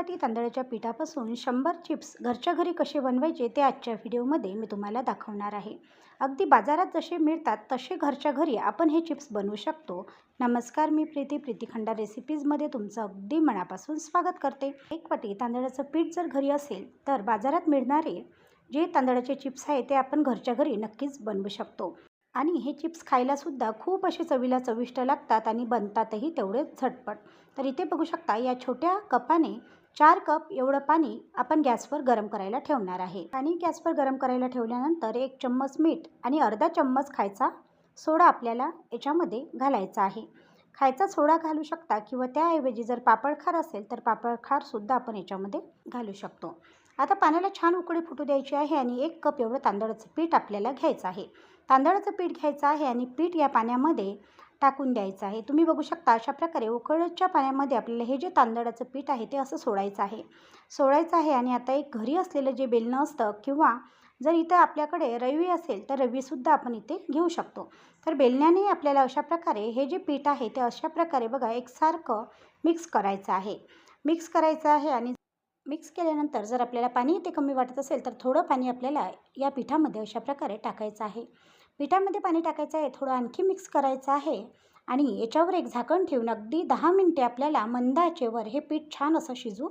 वाटी तांदळाच्या पिठापासून 100 चिप्स घरच्या घरी कसे बनवायचे ते आजच्या व्हिडिओमध्ये मी तुम्हाला दाखवणार आहे। अगदी बाजारात जसे मिळतात तसे घरच्या घरी आपण हे चिप्स बनवू शकतो। नमस्कार, मी प्रीती खंडार रेसिपीजमध्ये तुमचं अगदी मनापासून स्वागत करते। एक वाटी तांदळाचं पीठ जर घरी असेल तर बाजारात मिळणारे जे तांदळाचे चिप्स आहे ते आपण घरच्या घरी नक्कीच बनवू शकतो। आणि हे चिप्स खायला सुद्धा खूप असे चवीला चविष्ट लागतात आणि बनतातही तेवढेच झटपट। तर इथे बघू शकता, या छोट्या कपाने 4 कप एवढं पाणी आपण गॅसवर गरम करायला ठेवणार आहे। पाणी गॅसवर गरम करायला ठेवल्यानंतर 1 चम्मच मीठ आणि अर्धा चम्मच खायचा सोडा आपल्याला याच्यामध्ये घालायचा आहे। खायचा सोडा घालू शकता किंवा त्याऐवजी जर पापडखार असेल तर पापडखार सुद्धा आपण याच्यामध्ये घालू शकतो। आता पाण्याला छान उकळी फुटू द्यायची आहे आणि 1 कप एवढं तांदळाचं पीठ आपल्याला घ्यायचं आहे। तांदळाचं पीठ घ्यायचं आहे आणि पीठ या पाण्यामध्ये टाकून द्यायचं आहे। तुम्ही बघू शकता अशा प्रकारे उकळत्या पाण्यामध्ये आपल्याला हे जे तांदळाचं पीठ आहे ते असं सोडायचं आहे आणि आता एक घरी असलेलं जे बेलणं असतं किंवा जर इथं आपल्याकडे रवी असेल तर रवीसुद्धा आपण इथे घेऊ शकतो। तर बेलण्याने आपल्याला अशा प्रकारे हे जे पीठ आहे ते अशा प्रकारे बघा एकसारखं मिक्स करायचं आहे आणि मिक्स केल्यानंतर जर आपल्याला पाणी इथे कमी वाटत असेल तर थोडं पाणी आपल्याला या पिठामध्ये अशा प्रकारे टाकायचं आहे। पिठामध्ये पाणी टाकायचं आहे, थोडं आणखी मिक्स करायचं आहे आणि याच्यावर एक झाकण ठेवून अगदी 10 मिनिटे आपल्याला मंद आचेवर हे पीठ छान असं शिजू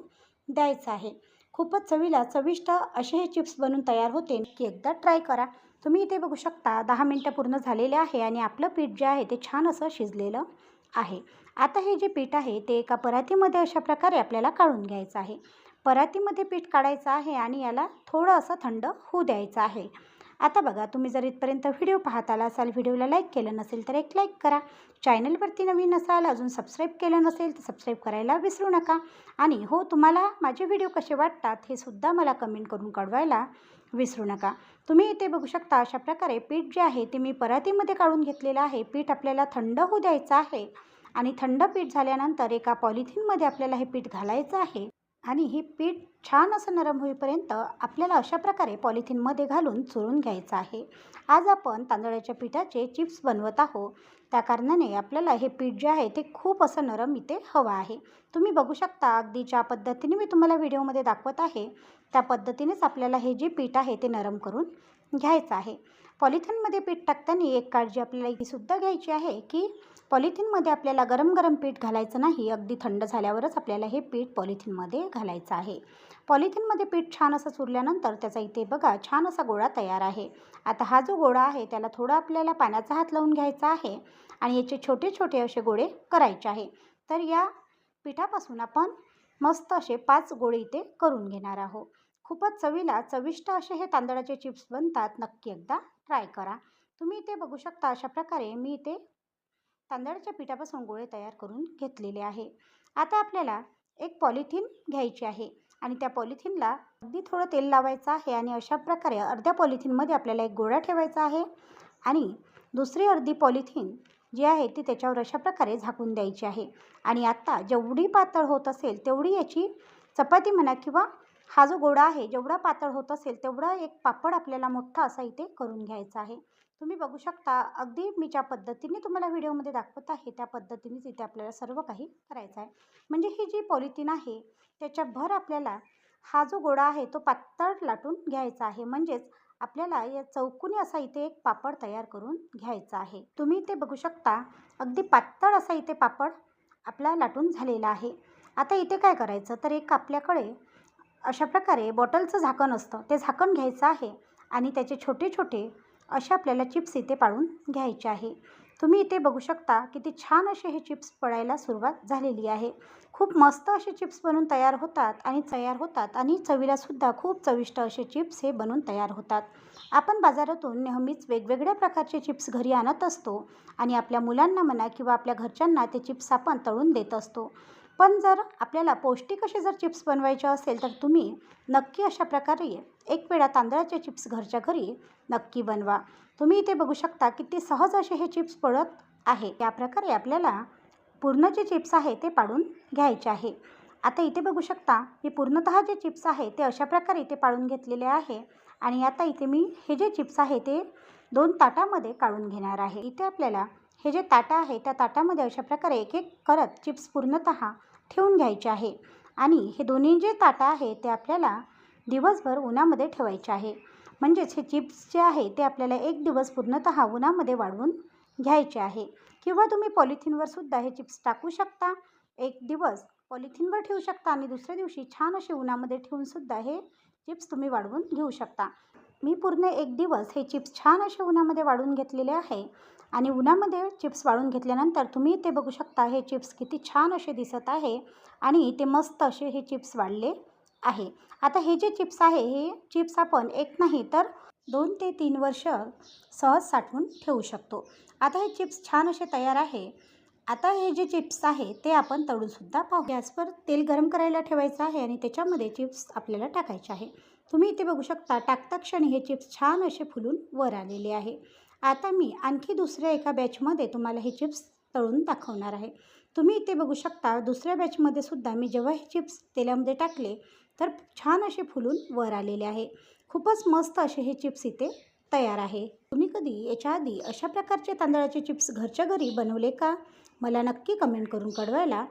द्यायचं आहे। खूपच चवीला चविष्ट असे हे चिप्स बनून तयार होते, की एकदा ट्राय करा। तुम्ही इथे बघू शकता 10 मिनिटं पूर्ण झालेले आहे आणि आपलं पीठ जे आहे ते छान असं शिजलेलं आहे। आता हे जे पीठ आहे ते एका परातीमध्ये अशा प्रकारे आपल्याला काढून घ्यायचं आहे। परातीमध्ये पीठ काढायचं आहे आणि याला थोडं असं थंड होऊ द्यायचं आहे। आता बघा, तुम्ही जर इथपर्यंत व्हिडिओ पाहत आला असाल, व्हिडिओला लाईक केलं नसेल तर एक लाईक करा। चॅनलवरती नवीन असाल, अजून सबस्क्राईब केलं नसेल तर सबस्क्राईब करायला विसरू नका। आणि हो, तुम्हाला माझे व्हिडिओ कसे वाटतात हे सुद्धा मला कमेंट करून कळवायला विसरू नका। तुम्ही इथे बघू शकता अशा प्रकारे पीठ जे आहे ते मी परातीमध्ये काढून घेतलेलं आहे। पीठ आपल्याला थंड होऊ द्यायचं आहे आणि थंड पीठ झाल्यानंतर एका पॉलिथिनमध्ये आपल्याला हे पीठ घालायचं आहे आणि हे पीठ छान असं नरम होईपर्यंत आपल्याला अशा प्रकारे पॉलिथिनमध्ये घालून चुरून घ्यायचं आहे। आज आपण तांदळाच्या पिठाचे चिप्स बनवत आहोत, त्या कारणाने आपल्याला हे पीठ जे आहे ते खूप असं नरम इथे हवं आहे। तुम्ही बघू शकता अगदी ज्या पद्धतीने मी तुम्हाला व्हिडिओमध्ये दाखवत आहे त्या पद्धतीनेच आपल्याला हे जे पीठ आहे ते नरम करून घ्यायचं आहे। पॉलिथिनमध्ये पीठ टाकताना एक काळजी आपल्याला ही सुद्धा घ्यायची आहे की पॉलिथिनमध्ये आपल्याला गरम गरम पीठ घालायचं नाही, अगदी थंड झाल्यावरच आपल्याला हे पीठ पॉलिथिनमध्ये घालायचं आहे। पॉलिथिनमध्ये पीठ छान असं चुरल्यानंतर त्याचा इथे बघा छान असा गोळा तयार आहे। आता हा जो गोळा आहे त्याला थोडा आपल्याला पाण्याचा हात लावून घ्यायचा आहे आणि याचे छोटे छोटे असे गोळे करायचे आहे। तर या पिठापासून आपण मस्त असे 5 गोळे इथे करून घेणार आहोत। खूपच चवीला चविष्ट असे हे तांदळाचे चिप्स बनतात, नक्की एकदा ट्राय करा। तुम्ही इथे बघू शकता अशा प्रकारे मी इथे तांदळाच्या पिठापासून गोळे तयार करून घेतलेले आहे। आता आपल्याला एक पॉलिथिन घ्यायची आहे आणि त्या पॉलिथिनला अगदी थोडं तेल लावायचं आहे आणि अशा प्रकारे अर्ध्या पॉलिथिनमध्ये आपल्याला एक गोळा ठेवायचा आहे आणि दुसरी अर्धी पॉलिथिन जी आहे ती त्याच्यावर अशा प्रकारे झाकून द्यायची आहे। आणि आता जेवढी पातळ होत असेल तेवढी याची चपाती म्हणा किंवा हा जो गोळा आहे जेवढा पातळ होत असेल तेवढा एक पापड आपल्याला मोठा असा इथे करून घ्यायचा आहे। तुम्ही बघू शकता अगदी मी ज्या पद्धतीने तुम्हाला व्हिडिओमध्ये दाखवत आहे त्या पद्धतीनेच इथे आपल्याला सर्व काही करायचं आहे। म्हणजे ही जी पॉलिथिन आहे त्याच्याभर आपल्याला हा जो गोळा आहे तो पातळ लाटून घ्यायचा आहे, म्हणजेच आपल्याला या चौकोनी असा इथे एक पापड तयार करून घ्यायचा आहे। तुम्ही इथे बघू शकता अगदी पातळ असा इथे पापड आपला लाटून झालेला आहे। आता इथे काय करायचं तर एक आपल्याकडे अशा प्रकारे बॉटलचं झाकण असतं ते झाकण घ्यायचं आहे आणि त्याचे छोटे छोटे असे आपल्याला चिप्स इथे पाडून घ्यायचे आहे। तुम्ही इथे बघू शकता किती छान असे हे चिप्स पडायला सुरुवात झालेली आहे। खूप मस्त असे चिप्स बनून तयार होतात आणि चवीलासुद्धा खूप चविष्ट असे चिप्स हे बनून तयार होतात। आपण बाजारातून नेहमीच वेगवेगळ्या प्रकारचे चिप्स घरी आणत असतो आणि आपल्या मुलांना म्हणा किंवा आपल्या घरच्यांना ते चिप्स आपण तळून देत असतो। पण जर आपल्याला पौष्टिक असे जर चिप्स बनवायचे असेल तर तुम्ही नक्की अशा प्रकारे एक वेळा तांदळाचे चिप्स घरच्या घरी नक्की बनवा। तुम्ही इथे बघू शकता किती सहज असे हे चिप्स पडत आहे। या प्रकारे आपल्याला पूर्ण जे चिप्स आहे ते पाडून घ्यायचे आहे। आता इथे बघू शकता मी पूर्णतः जे चिप्स आहे ते अशा प्रकारे इथे पाडून घेतलेले आहे आणि आता इथे मी हे जे चिप्स आहे ते 2 ताटामध्ये काढून घेणार आहे। इथे आपल्याला हे जे ताटं आहे त्या ताटामध्ये अशा प्रकारे एक एक करत चिप्स पूर्णतः ठेवून घ्यायचे आहे आणि हे दोन्ही जे ताटं आहे ते आपल्याला दिवसभर उन्हामध्ये ठेवायचे आहे. म्हणजेच हे चिप्स जे आहे ते आपल्याला एक दिवस पूर्णतः उन्हामध्ये वाळवून घ्यायचे आहे. किंवा तुम्ही पॉलिथिनवर सुद्धा हे चिप्स टाकू शकता. एक दिवस पॉलिथिनवर ठेवू शकता आणि दुसऱ्या दिवशी छान असे उन्हामध्ये ठेवून सुद्धा हे चिप्स तुम्ही वाळवून घेऊ शकता. मी पूर्ण एक दिवस हे चिप्स छान असे उन्हामध्ये वाळवून घेतलेले आहे. आणि उन्हामध्ये चिप्स वाळून घेतल्यानंतर तुम्ही ते बघू शकता हे चिप्स किती छान असे दिसत आहे आणि ते मस्त असे हे चिप्स वाळले आहे. आता हे जे चिप्स आहे हे चिप्स आपण एक नाही तर 2 ते 3 वर्ष सहज साठवून ठेवू शकतो. आता हे चिप्स छान असे तयार आहे. आता हे जे चिप्स आहे ते आपण तळूनसुद्धा पाहू. गॅसवर तेल गरम करायला ठेवायचं आहे आणि त्याच्यामध्ये चिप्स आपल्याला टाकायचे आहे. तुम्ही इथे बघू शकता टाकता क्षणी हे चिप्स छान असे फुलून वर आलेले आहे. आता मी आणखी दुसऱ्या एका बॅचमध्ये तुम्हाला हे चिप्स तळून दाखवणार आहे. तुम्ही इथे बघू शकता दुसऱ्या बॅचमध्ये सुद्धा मी जेव्हा हे चिप्स तेलामध्ये टाकले तर छान असे फुलून वर आलेले आहे. खूपच मस्त असे हे चिप्स इथे तयार आहे. तुम्ही कधी याच्या आधी अशा प्रकारचे तांदळाचे चिप्स घरच्या घरी बनवले का? मला नक्की कमेंट करून कळवायला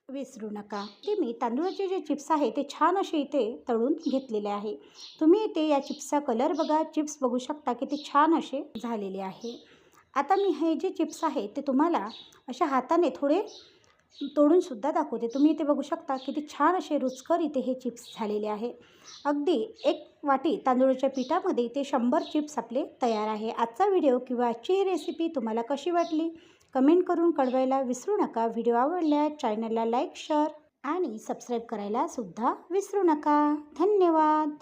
विसरू नका. ते मी तांदूळाचे जे चिप्स आहे ते छान असे इथे तळून घेतलेले आहे. तुम्ही इथे या चिप्सचा कलर बघा, चिप्स बघू शकता किती छान असे झालेले आहे. आता मी हे जे चिप्स आहे ते तुम्हाला अशा हाताने थोडे तोडूनसुद्धा दाखवते. तुम्ही इथे बघू शकता किती छान असे रुचकर इथे हे चिप्स झालेले आहे. अगदी 1 वाटी तांदूळाच्या पिठामध्ये इथे 100 चिप्स आपले तयार आहे. आजचा व्हिडिओ किंवा आजची ही रेसिपी तुम्हाला कशी वाटली कमेंट करून कळवायला विसरू नका. व्हिडिओ आवडल्यास चॅनलला लाईक, शेअर आणि सबस्क्राईब करायला सुद्धा विसरू नका. धन्यवाद.